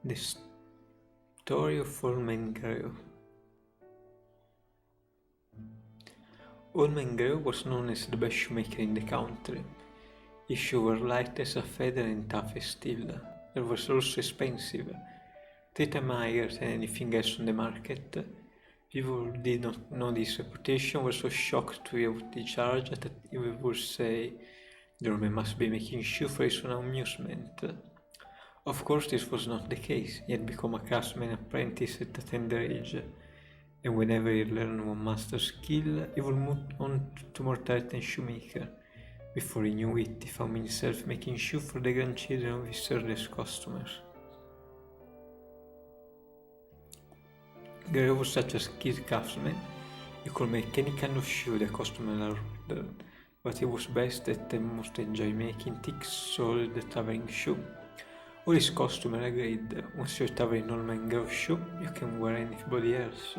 The story of Old Man Greo. Old Man Greo was known as the best shoemaker in the country. His shoes were light as a feather and tough as steel. They were also expensive, 3 times higher than anything else on the market. People who did not know this reputation were so shocked to hear what he charged that he would say, "The man must be making shoes for his own amusement." Of course, this was not the case. He had become a craftsman apprentice at a tender age, and whenever he learned one master skill, he would move on to more art and shoemaker. Before he knew it, he found himself making shoes for the grandchildren of his earliest customers. Greo was such a skilled craftsman, he could make any kind of shoe the customer ordered, but he was best at and most enjoyed making thick-soled traveling shoe. All his customers agreed, once you're traveling Old Man Greo shoe, you can wear anybody else.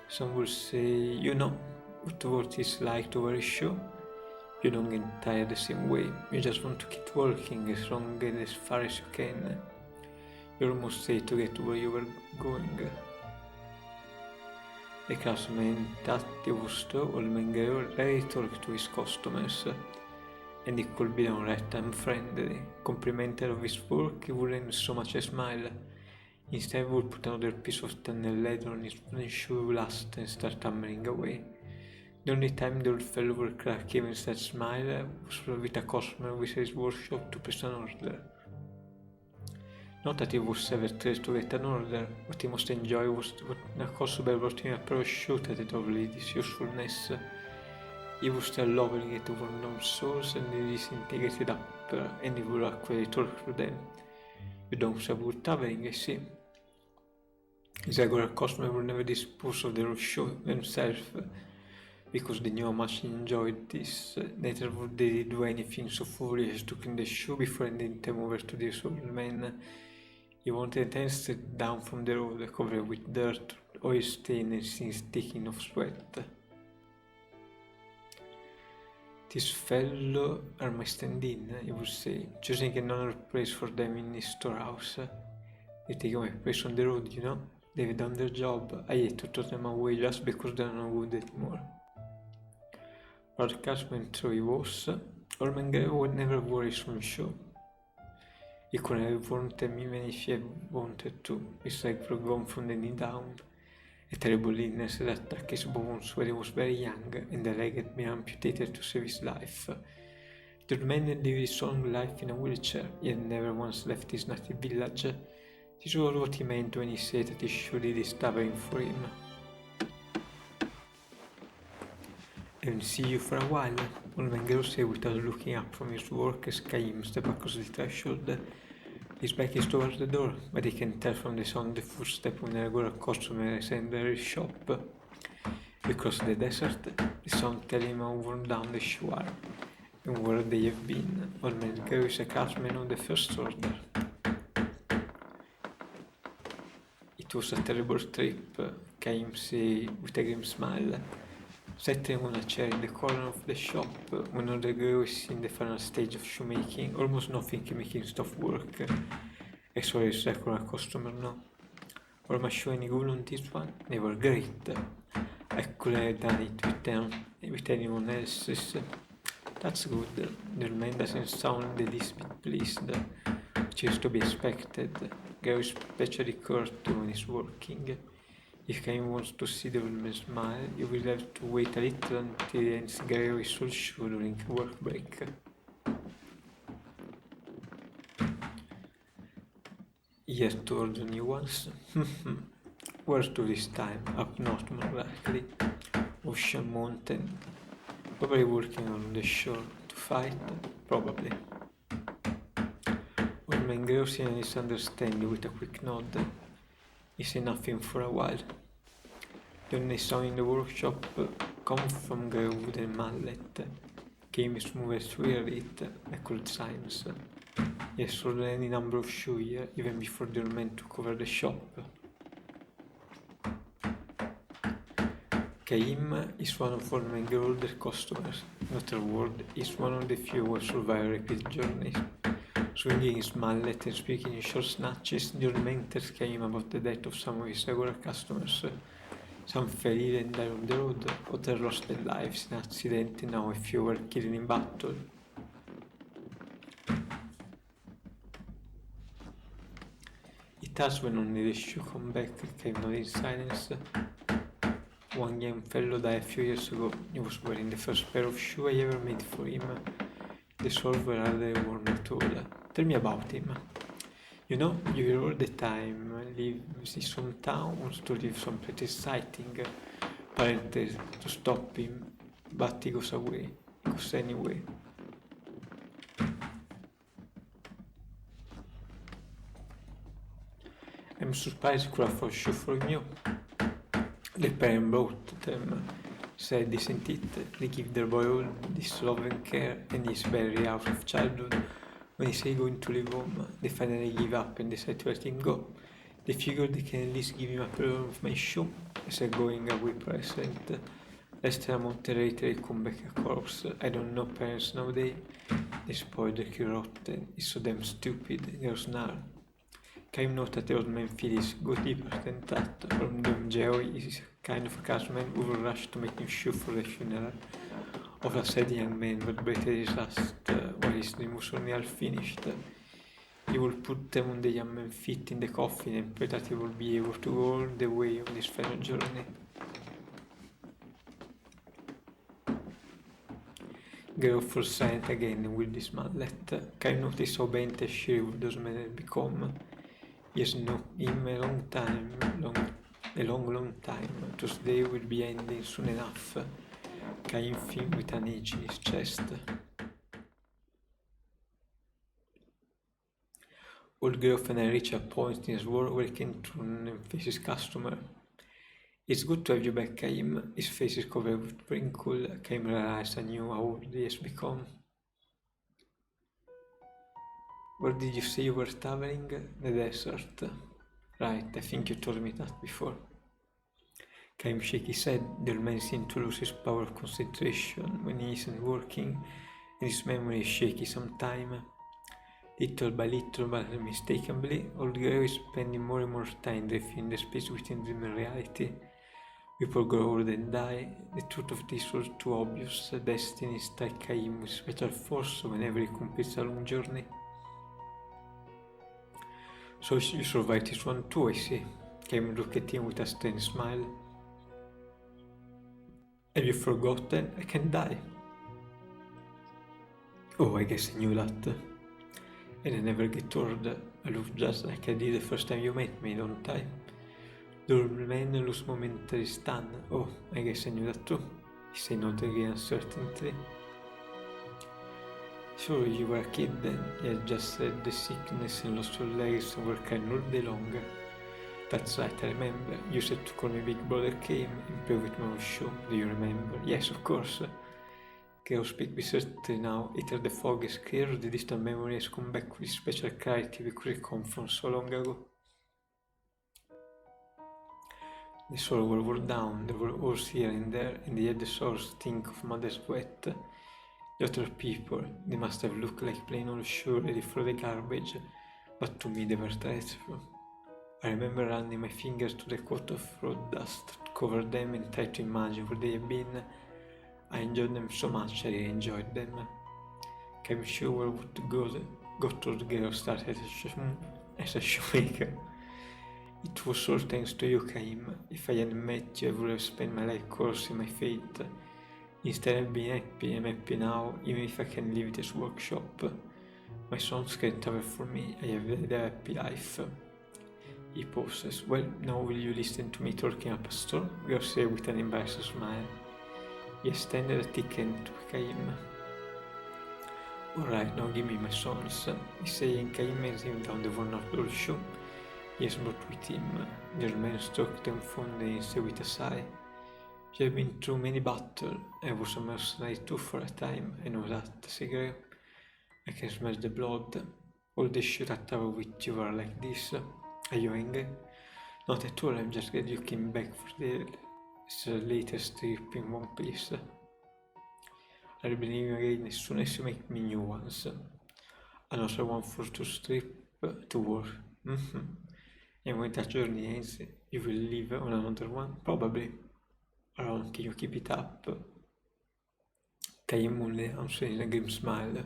Some would say, you know what it's like to wear a shoe? You don't get tired the same way, you just want to keep walking as long and as far as you can. You almost say to get where you were going. The craftsman that he was told Old Man Greo rarely talked to his customers, and he could be downright unfriendly. Complimented of his work, he wouldn't so much as smile. Instead, he would put another piece of tunnel leather on his wooden shoe last and start hammering away. The only time the old fellow would crack even such smile was with a customer with his workshop to place an order. Not that he was ever thrilled to get an order, what he most enjoyed was when a customer brought him a pair of shoes that had already this usefulness. He would start loving it over no source and he disintegrated up and he would actually talk to them. You don't have good traveling, I see. His regular customer would never dispose of their shoe themselves because they knew how much he enjoyed this. Neither would they do anything so foolish as to clean the shoe before handing them over to this old man. He wanted them straight down from the road, covered with dirt, oil stain and skin sticking of sweat. This fellow are my stand-in, he would say, choosing another place for them in his storehouse. They take my place on the road, you know. They've done their job. I hate to throw them away just because they're not good anymore. But craftsman though he was, Old Man Greo would never wear his own shoe. He couldn't have worn them even if he had wanted to. His legs were gone from the knee down. A terrible illness had attacked his bones when he was very young, and the leg had been amputated to save his life. The man had lived his own life in a wheelchair. He had never once left his native village. This was what he meant when he said that he should do this traveling for him. "And see you for a while," Old Man Greo said without looking up from his work as Caim stepped across the threshold. His back is towards the door, but he can tell from the sound of the footstep when a regular customer has entered his shop. Across the desert, the sound tells him how worn down the shoes are and where they have been. Old Man Greo is a craftsman of the first order. It was a terrible trip, Caim said with a grim smile, sitting on a chair in the corner of the shop when Old Greo is in the final stage of shoemaking, almost nothing can make him stop work, as far as regular customer know. Were my shoe any good on this one? They were great. I could have done it with anyone else's. That's good. The man doesn't sound the least bit pleased, which is to be expected. Greo is especially courteous when he's working. If Cain wants to see the old man smile, you will have to wait a little until he ends Greo his old shoe during work break. He has to order new ones. Where to this time? Up north more likely. Ocean Mountain. Probably working on the shore to fight. Probably. Old Man Greo seemed misunderstanding with a quick nod. He said nothing for a while. The only sound in the workshop come from Greo's wooden mallet. Came smooth as we it, like old signs. He had sold any number of shoes here, even before they were meant to cover the shop. Caim is one of Old Man Greo's older customers. In other words, he's one of the few who have survived repeat journeys. swinging his mallet and speaking in short snatches. The old man tells Caim about the death of some of his regular customers. Some fell ill and died on the road, others lost their lives in accident, and now a few were killed in battle. It was when only the shoe come back, Caim nodded in silence. One young fellow died a few years ago. He was wearing the first pair of shoes I ever made for him. The soles were hardly worn at all. Tell me about him. You know, you hear all the time, lives in some town, wants to leave some pretty exciting. Apparently to stop him, but he goes away. He goes anyway. I'm surprised he could afford shoe from you. The parent brought them, said, isn't it? They give their boy all this love and care, and he's very out of childhood. When he say going to leave home, they finally give up and decide to let him go. They figured they can at least give him a pair of my shoe as a going away present. Less than a month later, he come back a corpse. I don't know parents nowadays. They spoil the kid rotten. He's so damn stupid. They are snarl. Caim noted that the old man feels go deeper than that. From them, Greo is a kind of a craftsman who will rush to make him shoe for the funeral of a sad young man but breathed his last while his dream was only half finished. He will put them on the young man's feet in the coffin and pray that he will be able to go all the way on his final journey. Greo falls silent again with his mallet. Caim noticed how bent and shriveled those men had become. He has known him a long time. Tuesday will be ending soon enough. Caim filled with an itch in his chest. Old Greo finally reached a point in his work where he can turn and face his customer. It's good to have you back, Caim. His face is covered with wrinkles. Caim realized anew how old he has become. Where did you say you were traveling? The desert. Right, I think you told me that before. Caim shook his head. The old man seemed to lose his power of concentration when he isn't working, and his memory is shaky sometimes. Little by little, but unmistakably, old Greo is spending more and more time drifting in the space between dream and reality. People grow old and die. The truth of this was too obvious. Destiny strikes Caim with special force whenever he completes a long journey. So you survived this one too, I see. Caim looked at him with a strange smile. Have you forgotten? I can die. Oh, I guess I knew that. And I never get old. I look just like I did the first time you met me, don't I? The old man lose momentary stun. Oh, I guess I knew that too. He said not again uncertainly. Sure, you were a kid then. You had just had the sickness and lost your legs and were crying all day long. That's right, I remember. You said to call me Big Brother Caim and play with my old shoe. Do you remember? Yes, of course. Greo speak with certainty now. Either the fog is clear or the distant memory has come back with special clarity we could come from so long ago. The soil were worn down, there were holes here and there, and they had the source stink of mother's sweat. The other people, they must have looked like plain old shoes ready for the garbage, but to me they were dreadful. I remember running my fingers to the coat of road dust to cover them and try to imagine where they had been. I enjoyed them so much, I really enjoyed them. Caim sure what got old Greo started as a shoemaker. It was all thanks to you, Caim. If I hadn't met you, I would have spent my life cursing my fate. Instead of being happy, I'm happy now, even if I can leave this workshop. My sons can't cover for me, I have led a happy life. He pauses. Well, now will you listen to me talking up a storm? Greo said with an embarrassed smile. He extended a thick hand to Caim. Alright, now give me my sons. He saying Caim hands him down the worn out old shoe he has brought with him. The old man stroked them fondly and said with a sigh, You have been through many battles. I was a mercenary too for a time, I know that, said Greo. I can smell the blood. All the shoes that I travel with you are like this. Are you angry? Not at all, I'm just glad you came back for the latest trip in one piece. I'll believe you again as soon as you make me new ones. Another one for to strip to war. And when that journey ends, you will live on another one, probably. Or can you keep it up? Caim only answered in a grim smile.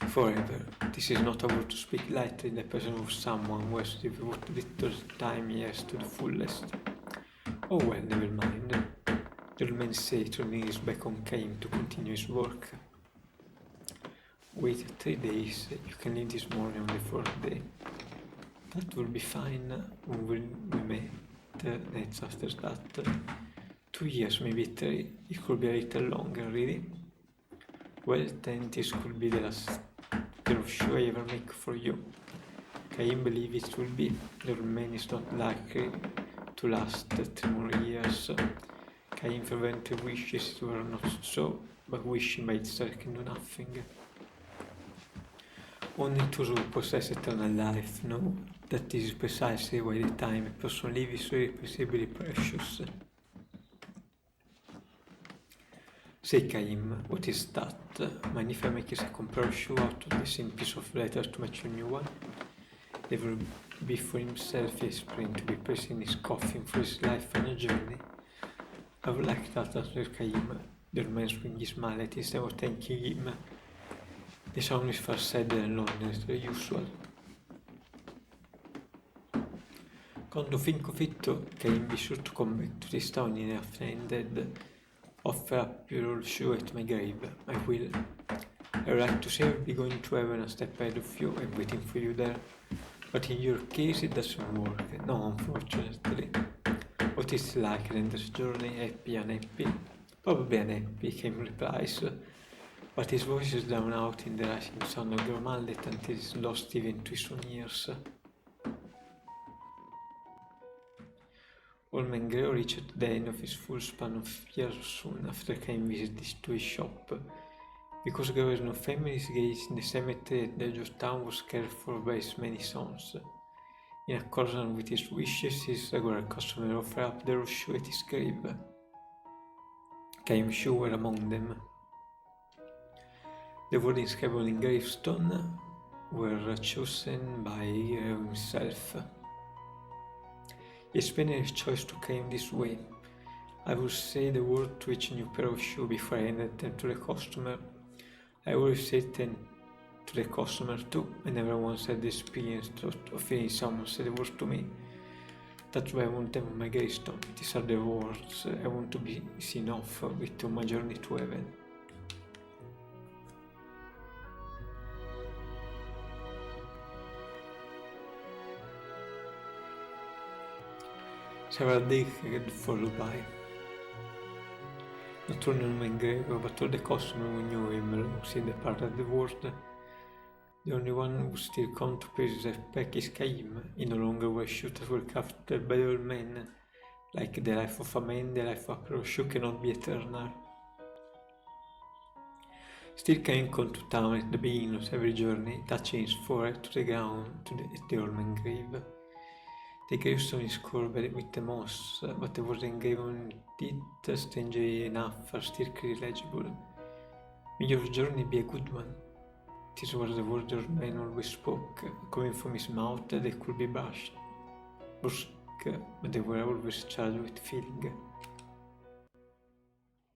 Forever. This is not a word to speak lightly in the presence of someone who has devoted little time he has to the fullest. Oh well, never mind. The old man said, turning his back on Caim to continue his work. Wait 3 days, you can leave this morning on the 4th day. That will be fine when we met next after that. 2 years, maybe 3. It could be a little longer, really. Well, then this could be the last pair of shoes I ever make for you. Caim believes it will be. The old man is not likely to last 3 more years. Caim fervently wishes it were not so, but wishing by itself can do nothing. Only those who possess eternal life know that this is precisely why the time a person lives is so irreplaceably precious. Say Caim, what is that? Mind if I make a second pair of shoes out of the same piece of leather to match your new one? They will be for himself, he explained, to be placed in his coffin for his life and a journey. I would like that, answered Caim. The old man swung his mallet instead of thanking him. The sound is far sadder and lonelier than usual. Quando think of it, Caim, be sure to come back to this town in after I am dead. Offer up your old shoe at my grave. I will. I would like to say I'll be going to heaven a step ahead of you and waiting for you there. But in your case it doesn't work. No, unfortunately. What is like an endless journey, happy, unhappy? Probably unhappy, Caim replies. But his voice is drowned out in the rising sound of the mallet until it is lost even to his own ears. Old man Greo reached the end of his full span of years soon after Caim visited to his shop. Because Greo has no family, his gaze in the cemetery at the edge of town was cared for by his many sons. In accordance with his wishes, his regular customer offered up the shoe at his grave. Caim's shoes were among them. The words inscribed on the gravestone were chosen by Greo himself. He explained his choice to Caim this way. I would say the word to each new pair of shoes before I handed them to the customer. I always said them to the customer too, and never once had the experience of hearing someone say the word to me. That's why I want them on my gravestone. These are the words I want to be seen off with on my journey to heaven. Several days had followed by. Not only old man Greo, but all the customers who knew him long since departed the world. The only one who still come to pay his respect is Caim. He no longer wears shoes that were crafted by the old man. Like the life of a man, the life of a pair of shoes cannot be eternal. Still Caim come to town at the beginning of every journey, touching his forehead to the ground at the old man's grave. The gravestone is covered with the moss, but the words engraved on it, strangely enough, are still clearly legible. May your journey be a good one. These were the words the old man always spoke, coming from his mouth. They could be brusque, but they were always charged with feeling.